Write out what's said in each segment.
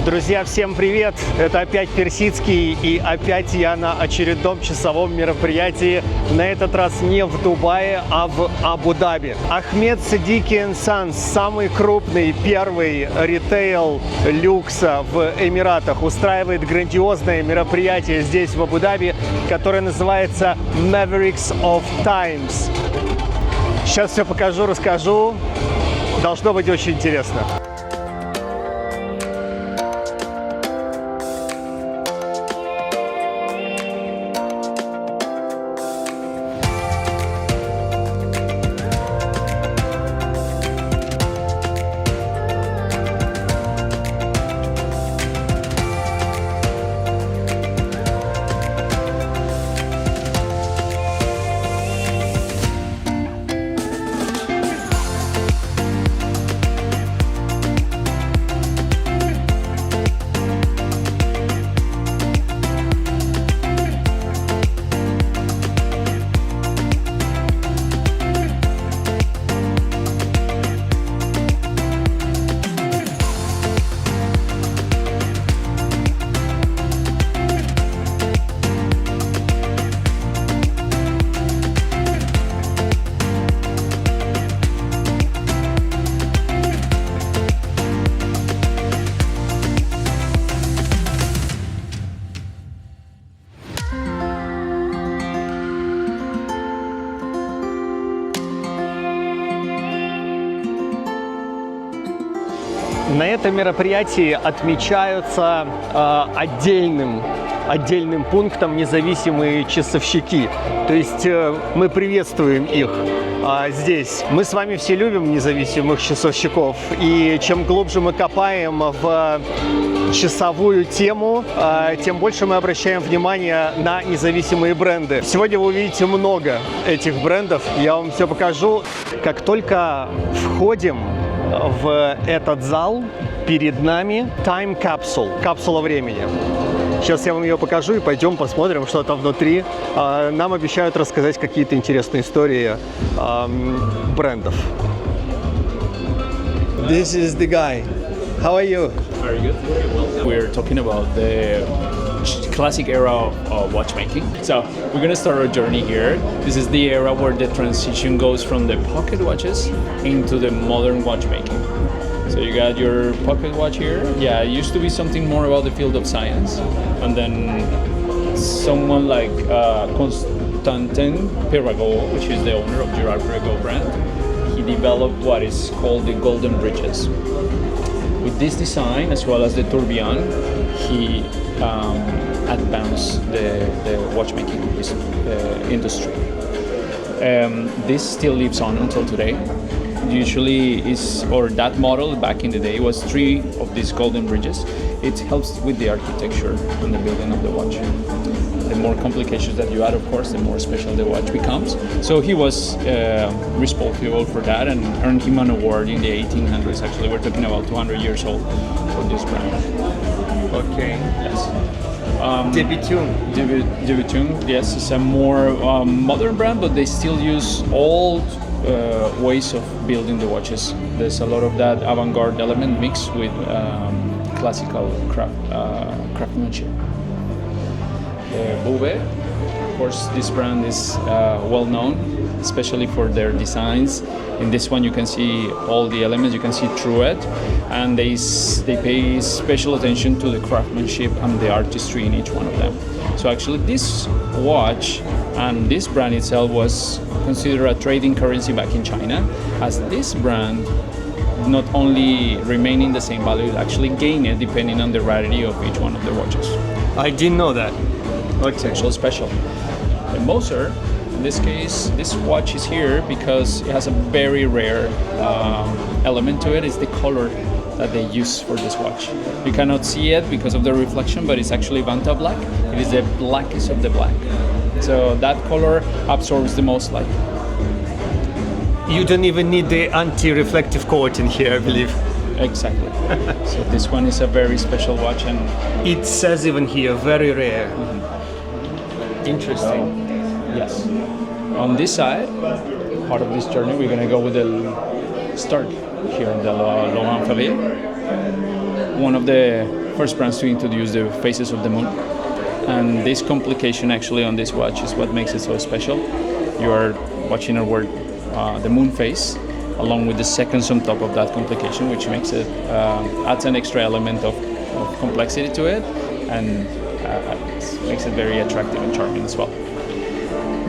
Друзья, всем привет! Это опять Персидский, и опять я на очередном часовом мероприятии. На этот раз не в Дубае, а в Абу-Даби. Ахмед Садики & Санс, самый крупный первый ритейл люкса в Эмиратах, устраивает грандиозное мероприятие здесь, в Абу-Даби, которое называется Mavericks of Times. Сейчас все покажу, расскажу. Должно быть очень интересно. На этом мероприятии отмечаются отдельным пунктом независимые часовщики. То есть мы приветствуем их здесь. Мы с вами все любим независимых часовщиков. И чем глубже мы копаем в часовую тему, тем больше мы обращаем внимание на независимые бренды. Сегодня вы увидите много этих брендов. Я вам все покажу. Как только входим в этот зал, перед нами Time Capsule, капсула времени. Сейчас я вам ее покажу и пойдем посмотрим, что там внутри. Нам обещают рассказать какие-то интересные истории брендов. This is the guy. How are you? Very good. We're talking about the classic era of watchmaking. So we're going to start our journey here. This is the era where the transition goes from the pocket watches into the modern watchmaking. So you got your pocket watch here. Yeah, it used to be something more about the field of science. And then someone like Constantin Pirago, which is the owner of Girard Perregaux brand, he developed what is called the golden bridges. With this design, as well as the tourbillon, he advanced the watchmaking industry. This still lives on until today. Usually that model back in the day was 3 of these golden bridges. It helps with the architecture and the building of the watch. The more complications that you add, of course, the more special the watch becomes. So he was responsible for that and earned him an award in the 1800s. Actually, we're talking about 200 years old for this brand. Okay. Yes. Debutune, yes, it's a more modern brand, but they still use old ways of building the watches. There's a lot of that avant-garde element mixed with classical craftsmanship. Baume, of course, this brand is well known, especially for their designs. In this one, you can see all the elements, you can see through it, and they pay special attention to the craftsmanship and the artistry in each one of them. So actually, this watch and this brand itself was considered a trading currency back in China, as this brand not only remaining the same value, it actually gained it depending on the rarity of each one of the watches. I didn't know that. It's actually special. The Moser, in this case, this watch is here because it has a very rare element to it. It's the color that they use for this watch. You cannot see it because of the reflection, but it's actually Vanta black. It is the blackest of the black. So that color absorbs the most light. You don't even need the anti-reflective coating here, I believe. Exactly. So this one is a very special watch, and it says even here, very rare. Interesting. Yes. On this side, part of this journey, we're going to go with the start here in the Laurent Favier. One of the first brands to introduce the phases of the moon. And this complication actually on this watch is what makes it so special. You are watching the moon phase, along with the seconds on top of that complication, which makes it adds an extra element of complexity to it, and makes it very attractive and charming as well.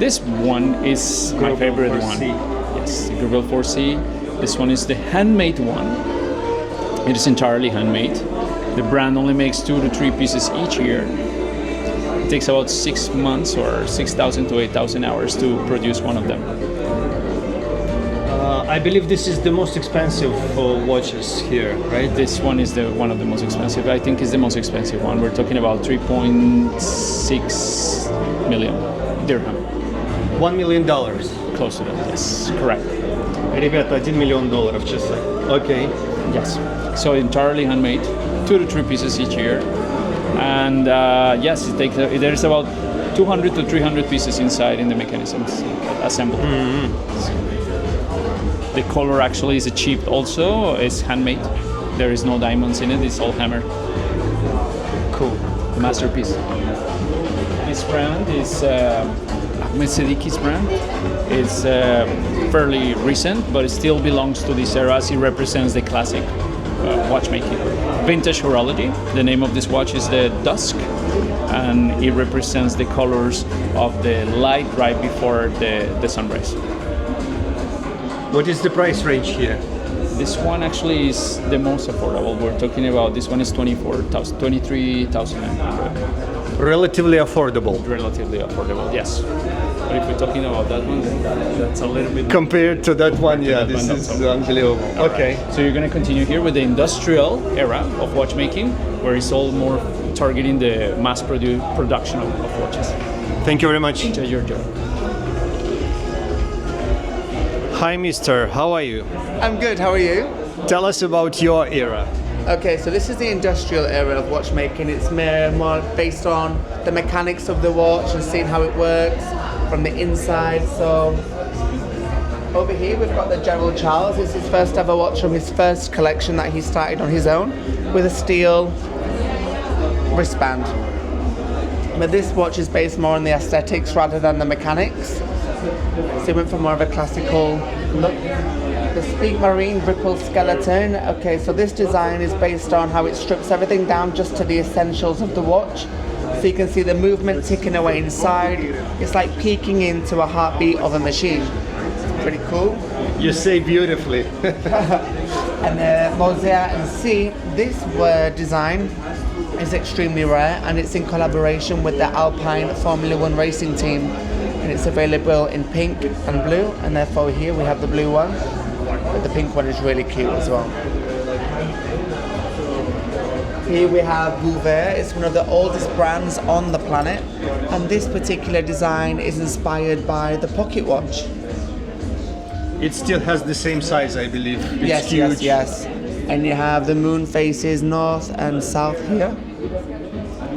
This one is my favorite one. Yes, the Kupil 4C. This one is the handmade one. It is entirely handmade. The brand only makes 2 to 3 pieces each year. It takes about 6 months or 6,000 to 8,000 hours to produce one of them. I believe this is the most expensive watches here, right? This one is one of the most expensive. I think is the most expensive one. We're talking about 3.6 million dirham. $1 million. Close to that, yes, correct. Ребята, $1 million часы. Okay. Yes. So entirely handmade, 2 to 3 pieces each year. And yes, there's about 200 to 300 pieces inside in the mechanisms assembled. Mm-hmm. The color actually is achieved also, it's handmade. There is no diamonds in it, it's all hammered. Cool. Masterpiece. This brand is Mercier's brand. It's fairly recent, but it still belongs to this era as it represents the classic watchmaking. Vintage horology. The name of this watch is the Dusk, and it represents the colors of the light right before the sunrise. What is the price range here? This one actually is the most affordable. We're talking about this one is 23,900. Relatively affordable. Relatively affordable, yes. But if we're talking about that one, then that's a little bit compared to that one. Yeah, this is unbelievable. Okay. Right. So you're going to continue here with the industrial era of watchmaking, where it's all more targeting the mass production of watches. Thank you very much. Enjoy your job. Hi, mister. How are you? I'm good, how are you? Tell us about your era. Okay, so this is the industrial era of watchmaking. It's more based on the mechanics of the watch and seeing how it works from the inside. So over here we've got the Gerald Charles. It's his first ever watch from his first collection that he started on his own with a steel wristband. But this watch is based more on the aesthetics rather than the mechanics. So he went for more of a classical look. The Speak Marine Ripple Skeleton. Okay, so this design is based on how it strips everything down just to the essentials of the watch. So you can see the movement ticking away inside. It's like peeking into a heartbeat of a machine. It's pretty cool. You say beautifully. And the Mosaic and C, this design is extremely rare, and it's in collaboration with the Alpine Formula One racing team. And it's available in pink and blue, and therefore here we have the blue one, but the pink one is really cute as well. Here we have Bouvet. It's one of the oldest brands on the planet, and this particular design is inspired by the pocket watch. It still has the same size, I believe. It's yes, huge. yes. And you have the moon faces north and south here.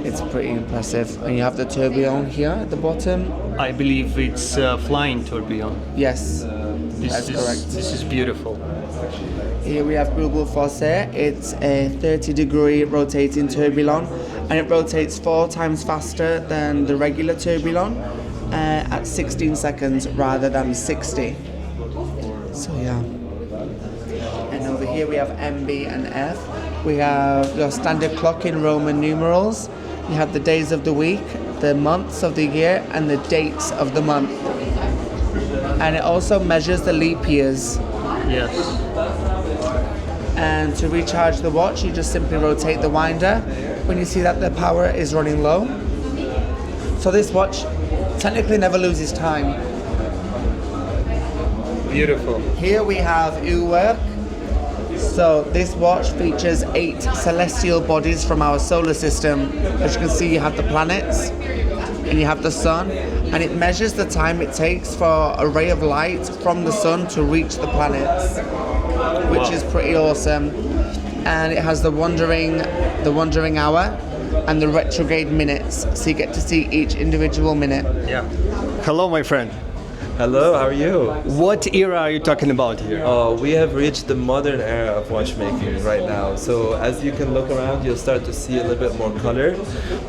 It's pretty impressive. And you have the tourbillon here at the bottom. I believe it's flying tourbillon. Yes, that's correct. This is beautiful. Here we have Kupil 4C. It's a 30-degree rotating tourbillon, and it rotates 4 times faster than the regular tourbillon at 16 seconds rather than 60. So yeah. And over here we have M, B, and F. We have your standard clock in Roman numerals. You have the days of the week, the months of the year, and the dates of the month. And it also measures the leap years. Yes. And to recharge the watch, you just simply rotate the winder when you see that the power is running low. So this watch technically never loses time. Beautiful. Here we have Uwerk. So this watch features 8 celestial bodies from our solar system. As you can see, you have the planets and you have the sun, and it measures the time it takes for a ray of light from the sun to reach the planets, which is pretty awesome. And it has the wandering hour and the retrograde minutes, so you get to see each individual minute. Yeah. Hello, my friend. Hello, how are you? What era are you talking about here? Oh, we have reached the modern era of watchmaking right now. So as you can look around, you'll start to see a little bit more color,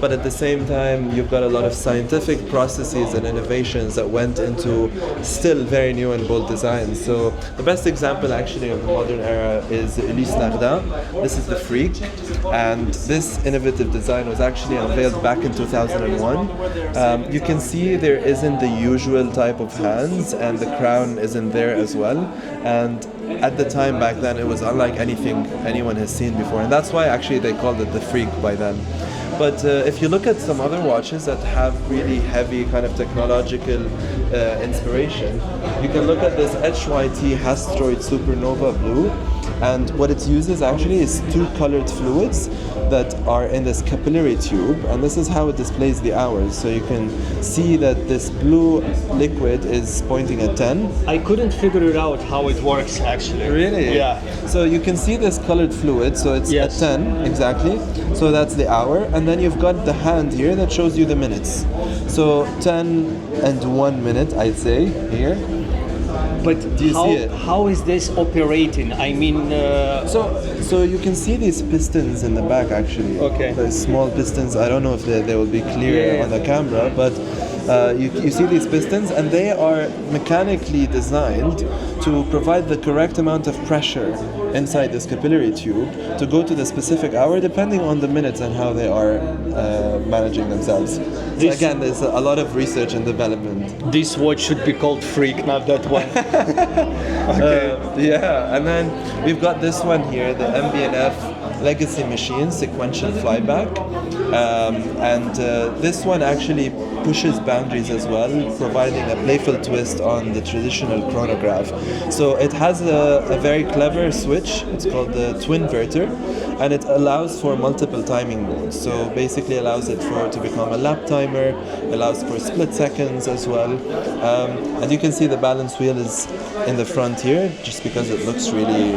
but at the same time, you've got a lot of scientific processes and innovations that went into still very new and bold designs. So the best example actually of the modern era is Ulysse Nardin. This is the Freak, and this innovative design was actually unveiled back in 2001. You can see there isn't the usual type of hands, and the crown isn't there as well. And at the time back then, it was unlike anything anyone has seen before, and that's why actually they called it the Freak by then. But if you look at some other watches that have really heavy kind of technological inspiration, you can look at this HYT Hastroid Supernova Blue, and what it uses actually is two colored fluids that are in this capillary tube, and this is how it displays the hours. So you can see that this blue liquid is pointing at 10. I couldn't figure it out how it works actually. Really? Yeah. So you can see this colored fluid, so it's Yes. at 10 exactly. So that's the hour, and then you've got the hand here that shows you the minutes. So 10 and 1 minute, I'd say here. But Do you how, see it? how is this operating? I mean, So you can see these pistons in the back actually. Okay. The small pistons. I don't know if they will be clear Yeah. on the camera, but you see these pistons, and they are mechanically designed to provide the correct amount of pressure inside this capillary tube to go to the specific hour depending on the minutes and how they are managing themselves. So This- again, there's a lot of research and development. this watch should be called Freak, not that one. Okay. Yeah, and then we've got this one here, the MB&F Legacy Machine Sequential Flyback, and this one actually pushes boundaries as well, providing a playful twist on the traditional chronograph. So it has a very clever switch. It's called the Twinverter, and it allows for multiple timing modes. So basically allows it to become a lap timer, allows for split seconds as well. And you can see the balance wheel is in the front here, just because it looks really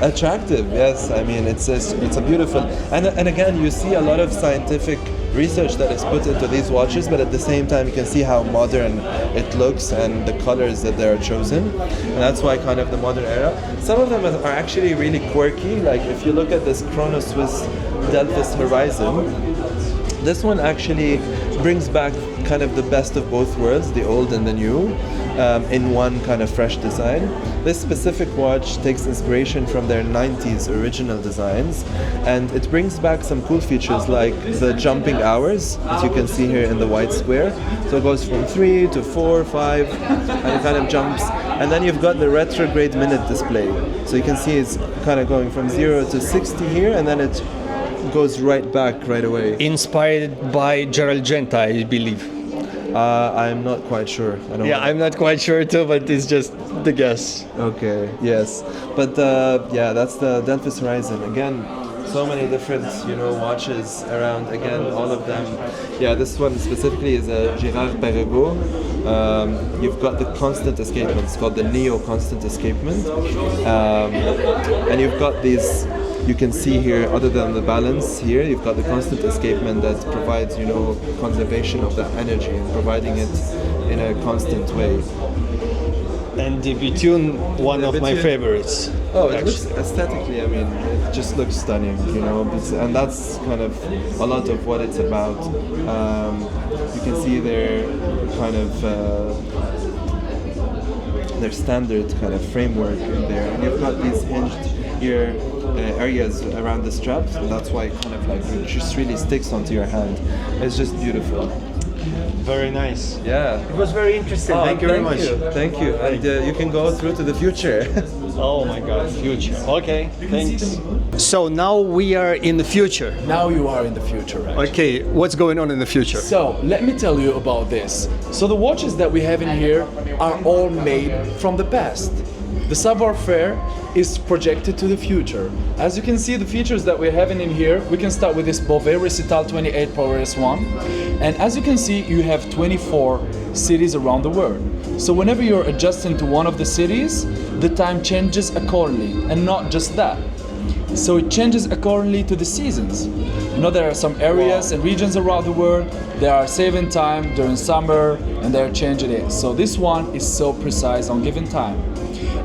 attractive. Yes, I mean it's a beautiful, and again you see a lot of scientific research that is put into these watches, but at the same time you can see how modern it looks and the colors that they are chosen, and that's why kind of the modern era. Some of them are actually really quirky, like if you look at this Chrono Swiss Delphis Horizon, this one actually brings back kind of the best of both worlds, the old and the new, in one kind of fresh design. This specific watch takes inspiration from their 90s original designs, and it brings back some cool features like the jumping hours, as you can see here in the white square. So it goes from 3 to 4, 5, and it kind of jumps. And then you've got the retrograde minute display. So you can see it's kind of going from 0 to 60 here, and then it goes right back right away. Inspired by Gerald Genta, I believe. I'm not quite sure. I don't Yeah, know. I'm not quite sure too, but it's just the guess. Okay, yes. But yeah, that's the Delphis Horizon. Again, so many different, watches around. Again, all of them. Yeah, this one specifically is a Girard Perregaux. You've got the constant escapement. It's called the Neo Constant Escapement. And you've got these, you can see here, other than the balance here, you've got the constant escapement that provides, conservation of that energy and providing it in a constant way. And the Betune, one of my Betune. favorites. Oh, it actually. looks aesthetically, I mean, it just looks stunning, and that's kind of a lot of what it's about. You can see their kind of their standard kind of framework in there, and you've got these hinged here areas around the straps, and that's why it kind of like it just really sticks onto your hand. It's just beautiful. Very nice. Yeah. It was very interesting. Thank you very much. Thank you. And you can go through to the future. Oh my God, future. Okay, thanks. So now we are in the future. Now you are in the future, right? Okay, what's going on in the future? So let me tell you about this. So the watches that we have in here are all made from the past. The savoir-faire is projected to the future. As you can see, the features that we're having in here, we can start with this Beauvais Recital 28 Power S1. And as you can see, you have 24 cities around the world. So whenever you're adjusting to one of the cities, the time changes accordingly. And not just that. So it changes accordingly to the seasons. You know, there are some areas and regions around the world they are saving time during summer and they're changing it. So this one is so precise on given time.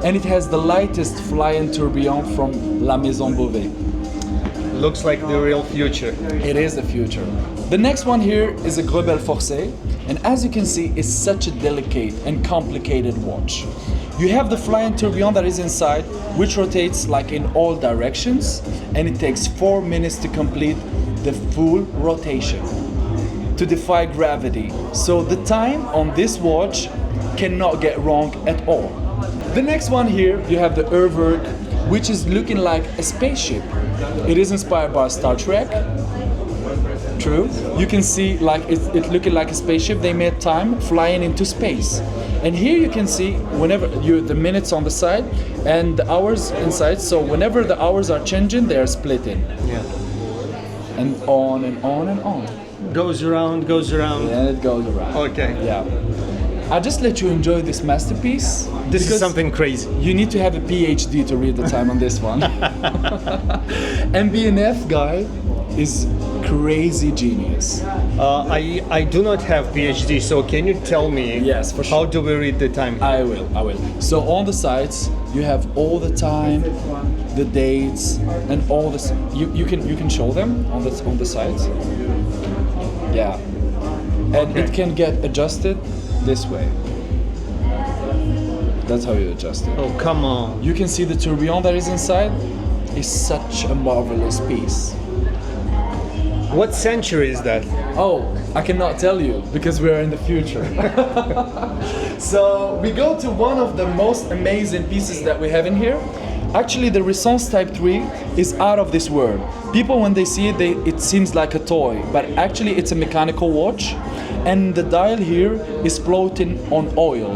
And it has the lightest flying tourbillon from La Maison Beauvais. Looks like the real future. It is the future. The next one here is a Grebel Forcé, and as you can see, it's such a delicate and complicated watch. You have the flying tourbillon that is inside, which rotates like in all directions, and it takes 4 minutes to complete the full rotation to defy gravity. So the time on this watch cannot get wrong at all. The next one here, you have the Herwerk, which is looking like a spaceship. It is inspired by Star Trek. True. You can see like it looking like a spaceship. They made time flying into space. And here you can see whenever the minutes on the side and the hours inside. So whenever the hours are changing, they are splitting. Yeah. And on and on and on. Goes around, goes around. And it goes around. Okay. Yeah. I just let you enjoy this masterpiece. This because is something crazy. you need to have a PhD to read the time on this one. MBNF guy is crazy genius. I do not have PhD, so can you tell me? Yes, for sure. How do we read the time? I will. So on the sides you have all the time, the dates, and all this. You can show them on the sides. Yeah, and it can get adjusted this way. That's how you adjust it. Oh, come on. You can see the tourbillon that is inside is such a marvelous piece. What century is that? Oh, I cannot tell you because we are in the future. So we go to one of the most amazing pieces that we have in here. Actually, the Renaissance Type 3 is out of this world. People, when they see it, it seems like a toy, but actually it's a mechanical watch. And the dial here is floating on oil,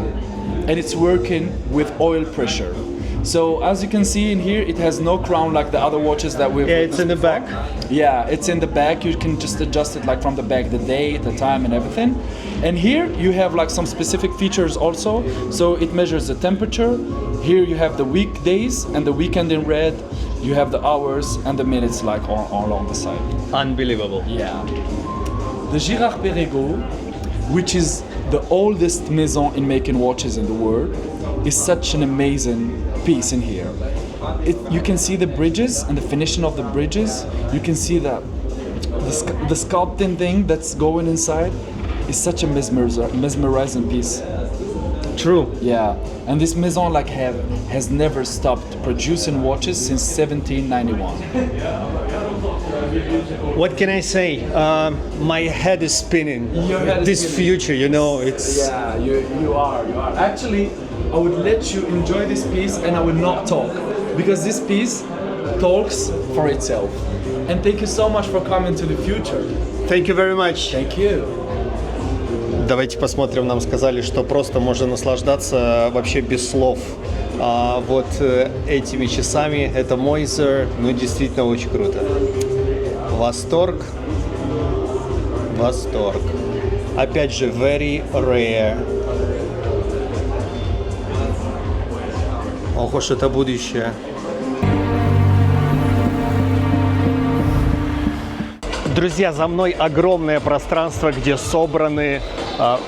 and it's working with oil pressure. So as you can see in here, it has no crown like the other watches that we've. Yeah, it's in the back. Yeah, it's in the back. You can just adjust it like from the back, the date, the time, and everything. And here you have like some specific features also. So it measures the temperature. Here you have the weekdays and the weekend in red. You have the hours and the minutes like all along the side. Unbelievable. Yeah. The Girard-Perregaux, which is the oldest maison in making watches in the world, is such an amazing piece in here. You can see the bridges and the finishing of the bridges. You can see the sculpting thing that's going inside. Is such a mesmerizing piece. True. Yeah, and this maison has never stopped producing watches since 1791. What can I say? My head is spinning. Your head is This spinning. future, you know, it's. Yeah, you are. Actually, I would let you enjoy this piece and I will not talk because this piece talks for itself. And thank you so much for coming to the future. Thank you very much. Thank you. Давайте посмотрим. Нам сказали, что просто можно наслаждаться вообще без слов. Вот этими часами. Это Moser. Ну, действительно очень круто. Восторг. Восторг. Опять же, very rare. Ох уж это будущее. Друзья, за мной огромное пространство, где собраны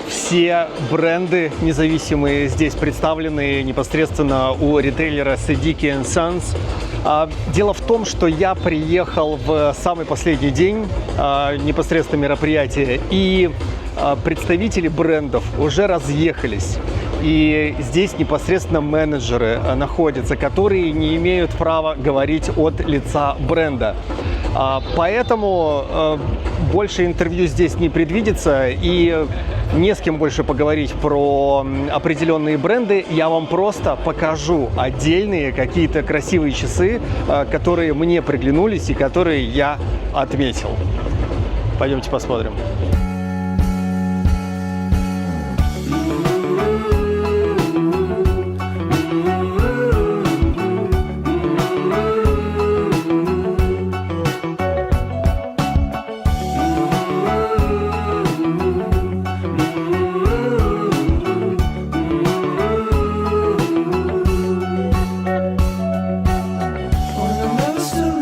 все бренды независимые. Здесь представлены непосредственно у ритейлера Sediki & Sons. Дело в том, что я приехал в самый последний день непосредственно мероприятия, и представители брендов уже разъехались. И здесь непосредственно менеджеры находятся, которые не имеют права говорить от лица бренда. Поэтому больше интервью здесь не предвидится, и не с кем больше поговорить про определенные бренды. Я вам просто покажу отдельные какие-то красивые часы, которые мне приглянулись и которые я отметил. Пойдемте посмотрим. Wanna never stop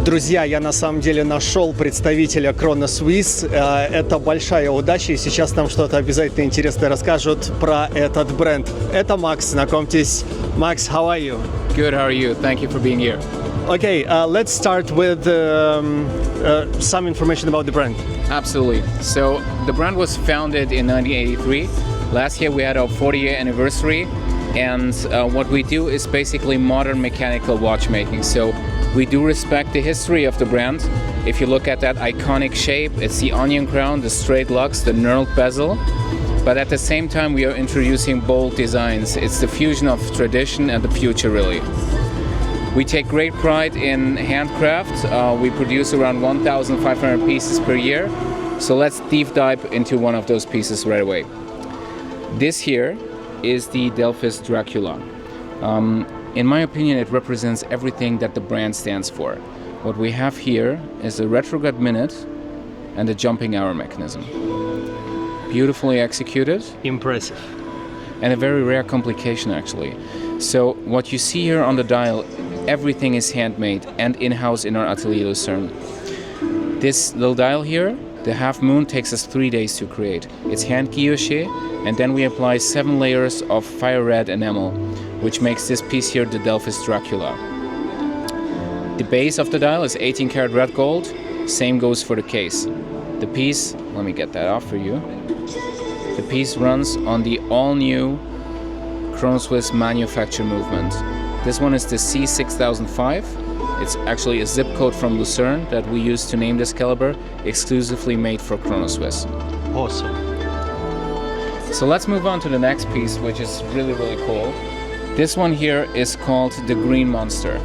Друзья, я на самом деле нашел представителя Chrono Swiss. Это большая удача, и сейчас нам что-то обязательно интересное расскажут про этот бренд. Это Макс, знакомьтесь. Max, how are you? Good, how are you? Thank you for being here. Okay, let's start with some information about the brand. Absolutely. So the brand was founded in 1983. Last year we had our 40-year anniversary, and what we do is basically modern mechanical watchmaking. So we do respect the history of the brand. If you look at that iconic shape, it's the onion crown, the straight lugs, the knurled bezel. But at the same time, we are introducing bold designs. It's the fusion of tradition and the future, really. We take great pride in handcraft. We produce around 1,500 pieces per year. So let's deep dive into one of those pieces right away. This here is the Delphis Dracula. In my opinion, it represents everything that the brand stands for. What we have here is a retrograde minute and a jumping hour mechanism. Beautifully executed. Impressive. And a very rare complication, actually. So what you see here on the dial, everything is handmade and in-house in our atelier Lucerne. This little dial here, the half moon, takes us 3 days to create. It's hand guilloché, and then we apply 7 layers of fire red enamel, which makes this piece here the Delphis Dracula. The base of the dial is 18 karat red gold. Same goes for the case. The piece, let me get that off for you. The piece runs on the all-new Chrono Swiss manufacture movement. This one is the C6005. It's actually a zip code from Lucerne that we use to name this caliber, exclusively made for Chrono Swiss. Awesome. So let's move on to the next piece, which is really, really cool. This one here is called the Green Monster.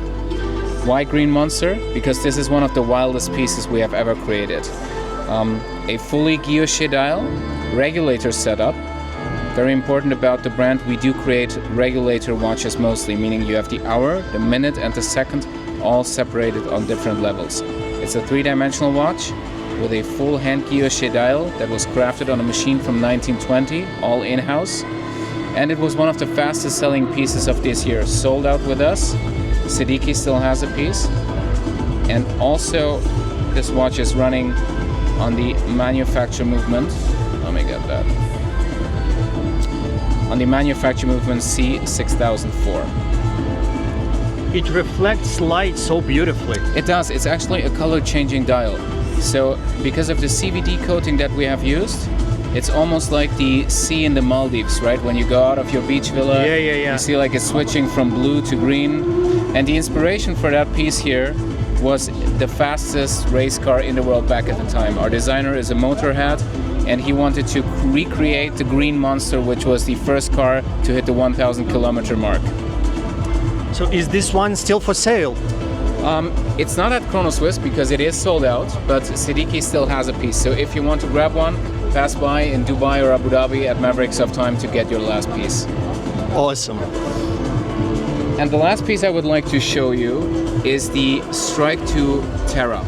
Why Green Monster? Because this is one of the wildest pieces we have ever created. A fully guilloché dial, regulator setup. Very important about the brand, we do create regulator watches mostly, meaning you have the hour, the minute and the second all separated on different levels. It's a 3-dimensional watch with a full hand guilloché dial that was crafted on a machine from 1920, all in-house. And it was one of the fastest selling pieces of this year, sold out with us. Siddiqui still has a piece. And also this watch is running on the manufacture movement. Let me get that. On the manufacture movement C6004. It reflects light so beautifully. It does. It's actually a color changing dial. So because of the CVD coating that we have used, it's almost like the sea in the Maldives, right? When you go out of your beach villa, you see like it's switching from blue to green. And the inspiration for that piece here was the fastest race car in the world back at the time. Our designer is a motorhead, and he wanted to recreate the Green Monster, which was the first car to hit the 1,000 kilometer mark. So is this one still for sale? It's not at Chrono Swiss because it is sold out, but Siddiqui still has a piece. So if you want to grab one, pass by in Dubai or Abu Dhabi at Mavericks of Time to get your last piece. Awesome. And the last piece I would like to show you is the Strike 2 Terra.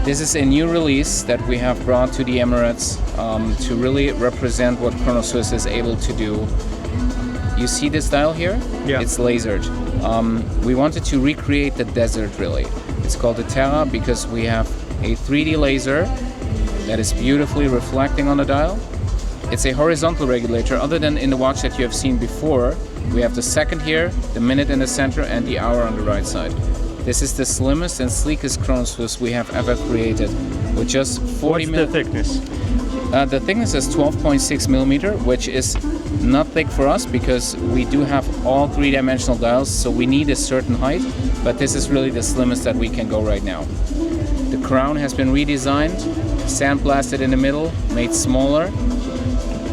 This is a new release that we have brought to the Emirates to really represent what Chrono Swiss is able to do. You see this dial here? Yeah. It's lasered. We wanted to recreate the desert, really. It's called the Terra because we have a 3D laser that is beautifully reflecting on the dial. It's a horizontal regulator. Other than in the watch that you have seen before, we have the second here, the minute in the center, and the hour on the right side. This is the slimmest and sleekest Chrono Swiss we have ever created, with just 40 What's the thickness? The thickness is 12.6 millimeter, which is not thick for us because we do have all 3-dimensional dials, so we need a certain height, but this is really the slimmest that we can go right now. The crown has been redesigned, sandblasted in the middle, made smaller.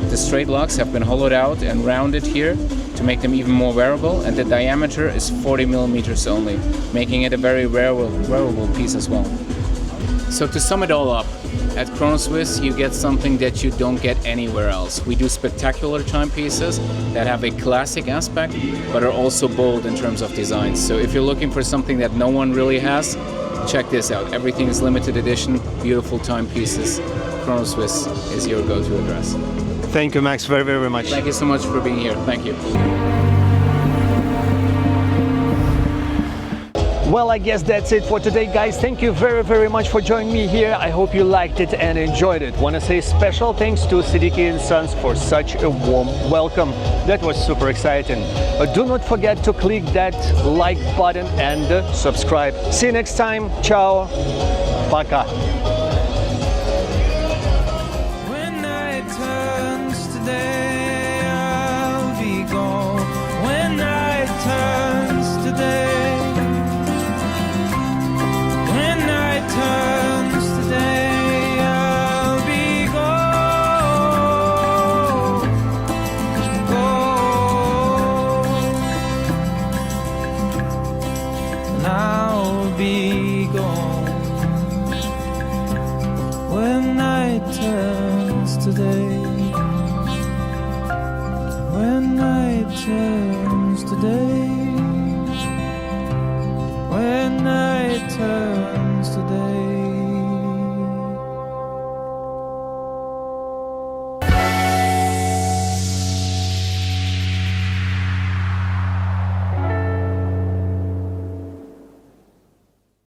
The straight lugs have been hollowed out and rounded here to make them even more wearable, and the diameter is 40 millimeters only, making it a very wearable piece as well. So to sum it all up, at Chrono Swiss you get something that you don't get anywhere else. We do spectacular timepieces that have a classic aspect, but are also bold in terms of design. So if you're looking for something that no one really has, check this out. Everything is limited edition, beautiful timepieces. Chrono Swiss is your go-to address. Thank you, Max, very, very much. Thank you so much for being here. Thank you. Well, I guess that's it for today, guys. Thank you very much for joining me here. I hope you liked it and enjoyed it. Want to say special thanks to Siddiqui & Sons for such a warm welcome. That was super exciting. Do not forget to click that like button and subscribe. See you next time. Ciao. Пока. When night turns to day, I'll be gone. When night turns to day. Turns today, I'll be gone, and I'll be gone when night turns today. When night turns today. When night turns today.